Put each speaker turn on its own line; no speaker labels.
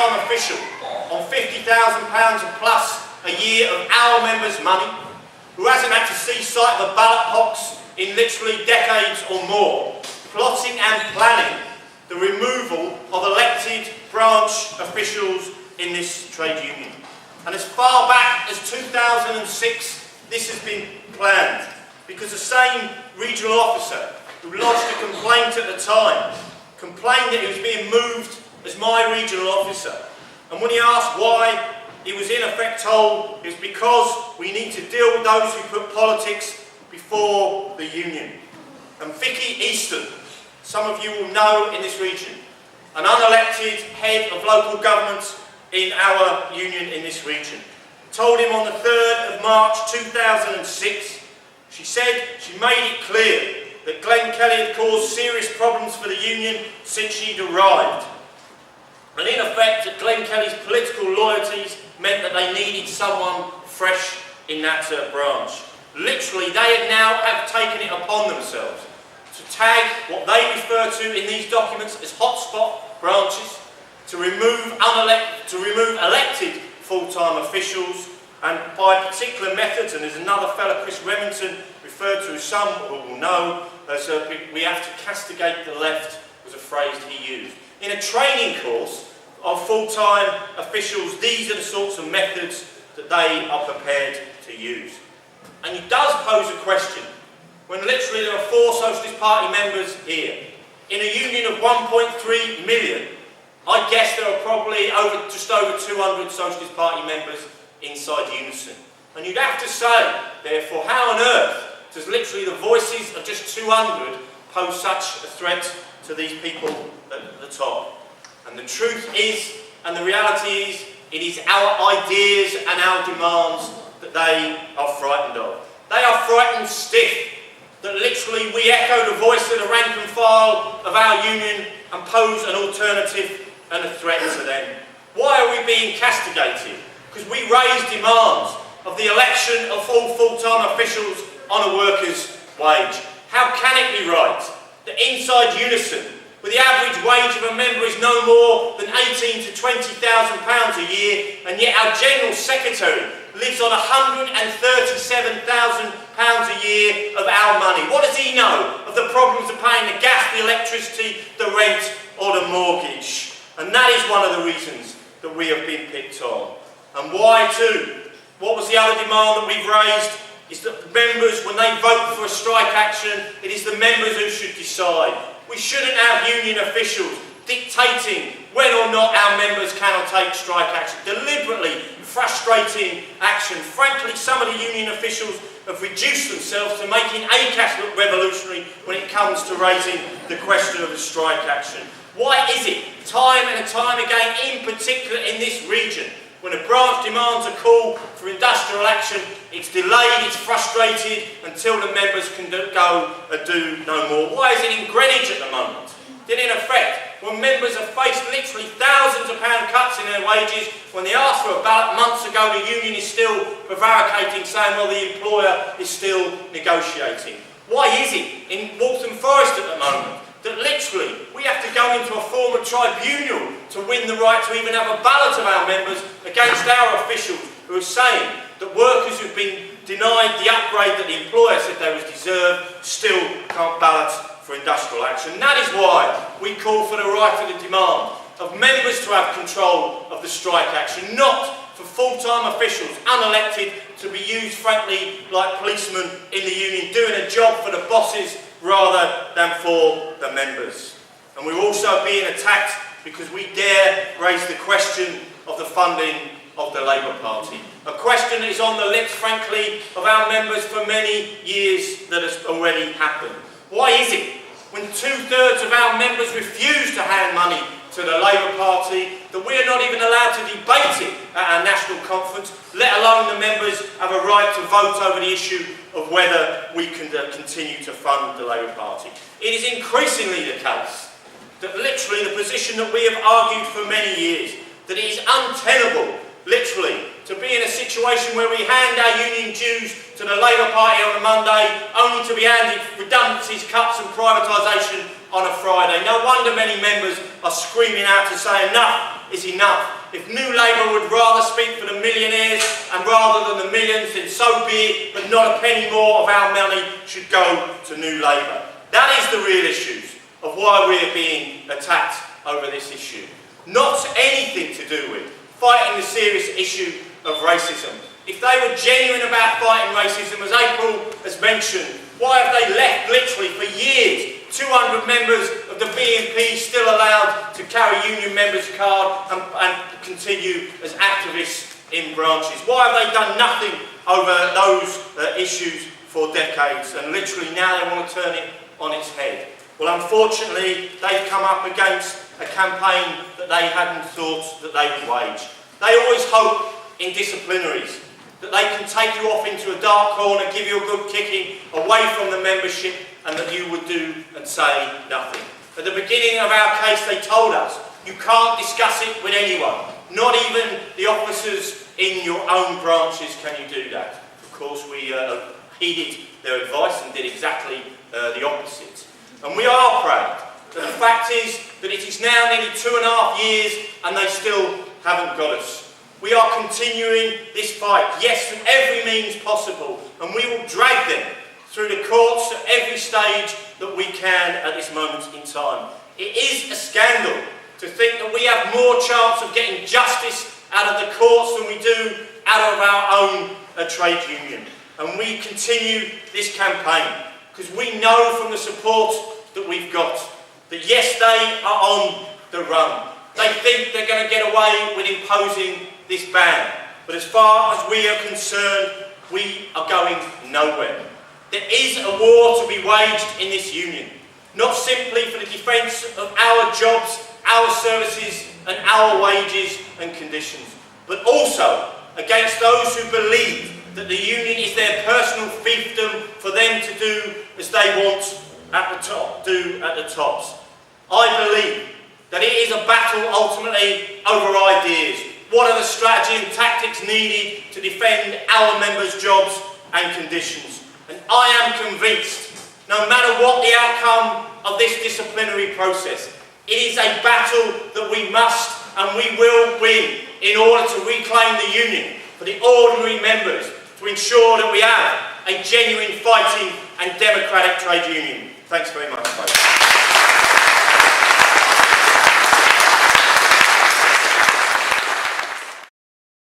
full-time official on £50,000 and plus a year of our members' money, who hasn't had to see sight of a ballot box in literally decades or more, plotting and planning the removal of elected branch officials in this trade union. And as far back as 2006, this has been planned, because the same regional officer who lodged a complaint at the time complained that he was being moved as my regional officer. And when he asked why, he was in effect told it was because we need to deal with those who put politics before the union. And Vicky Easton, some of you will know in this region, an unelected head of local government in our union in this region, told him on the 3rd of March 2006, she said she made it clear that Glenn Kelly had caused serious problems for the union since she'd arrived. And in effect, that Glenn Kelly's political loyalties meant that they needed someone fresh in that branch. Literally, they now have taken it upon themselves to tag what they refer to in these documents as hotspot branches, to remove elected full-time officials, and by particular methods, and there's another fellow, Chris Remington, referred to as some will know, as we have to castigate the left, was a phrase he used. In a training course of full-time officials, these are the sorts of methods that they are prepared to use. And it does pose a question, when literally there are 4 Socialist Party members here, in a union of 1.3 million, I guess there are probably just over 200 Socialist Party members inside Unison. And you'd have to say, therefore, how on earth does literally the voices of just 200 pose such a threat to these people at the top? And the truth is, and the reality is, it is our ideas and our demands that they are frightened of. They are frightened stiff that literally we echo the voice of the rank and file of our union and pose an alternative and a threat to them. Why are we being castigated? Because we raise demands of the election of all full-time officials on a worker's wage. How can it be right that inside Unison, where the average wage of a member is no more than £18,000 to £20,000 a year, and yet our General Secretary lives on £137,000 a year of our money? What does he know of the problems of paying the gas, the electricity, the rent or the mortgage? And that is one of the reasons that we have been picked on. And why too? What was the other demand that we've raised? Is that members, when they vote for a strike action, it is the members who should decide. We shouldn't have union officials dictating whether or not our members cannot take strike action. Deliberately frustrating action. Frankly, some of the union officials have reduced themselves to making ACAS look revolutionary when it comes to raising the question of a strike action. Why is it, time and time again, in particular in this region, when a branch demands a call for industrial action, it's delayed, it's frustrated, until the members can go and do no more? Why is it in Greenwich at the moment? Then in effect, when members have faced literally thousands of pound cuts in their wages, when they asked for a ballot months ago, the union is still prevaricating, saying, well, the employer is still negotiating. Why is it in Waltham Forest at the moment that literally we have to go into a form of tribunal to win the right to even have a ballot of our members against our officials who are saying that workers who've been denied the upgrade that the employer said they was deserved still can't ballot for industrial action? And that is why we call for the right of the demand of members to have control of the strike action, not for full-time officials, unelected, to be used, frankly, like policemen in the union, doing a job for the bosses rather than for the members. And we're also being attacked because we dare raise the question of the funding of the Labour Party. A question that is on the lips, frankly, of our members for many years that has already happened. Why is it, when 2/3 of our members refuse to hand money to the Labour Party, that we are not even allowed to debate it at our national conference, let alone the members have a right to vote over the issue of whether we can continue to fund the Labour Party? It is increasingly the case that literally the position that we have argued for many years, that it is untenable, literally, to be in a situation where we hand our union dues to the Labour Party on a Monday, only to be handed redundancies, cuts and privatisation on a Friday. No wonder many members are screaming out to say enough is enough. If New Labour would rather speak for the millionaires and rather than the millions, then so be it, but not a penny more of our money should go to New Labour. That is the real issues of why we are being attacked over this issue. Not anything to do with fighting the serious issue of racism. If they were genuine about fighting racism, as April has mentioned, why have they left literally for years 200 members of the BNP still allowed to carry union members' card and continue as activists in branches? Why have they done nothing over those issues for decades, and literally now they want to turn it on its head? Well, unfortunately, they've come up against a campaign that they hadn't thought that they would wage. They always hope in disciplinaries that they can take you off into a dark corner, give you a good kicking away from the membership, and that you would do and say nothing. At the beginning of our case, they told us, you can't discuss it with anyone. Not even the officers in your own branches can you do that. Of course, we heeded their advice and did exactly the opposite. And we are proud. But the fact is that it is now nearly 2.5 years and they still haven't got us. We are continuing this fight, yes, through every means possible, and we will drag them through the courts at every stage that we can at this moment in time. It is a scandal to think that we have more chance of getting justice out of the courts than we do out of our own trade union. And we continue this campaign because we know from the support that we've got that yes, they are on the run. They think they're going to get away with imposing this ban. But as far as we are concerned, we are going nowhere. There is a war to be waged in this union, not simply for the defence of our jobs, our services and our wages and conditions, but also against those who believe that the union is their personal fiefdom for them to do as they want at the top, do at the tops. I believe that it is a battle ultimately over ideas. What are the strategy and tactics needed to defend our members' jobs and conditions? And I am convinced, no matter what the outcome of this disciplinary process, it is a battle that we must and we will win in order to reclaim the union for the ordinary members, to ensure that we have a genuine fighting and democratic trade union. Thanks very much, folks.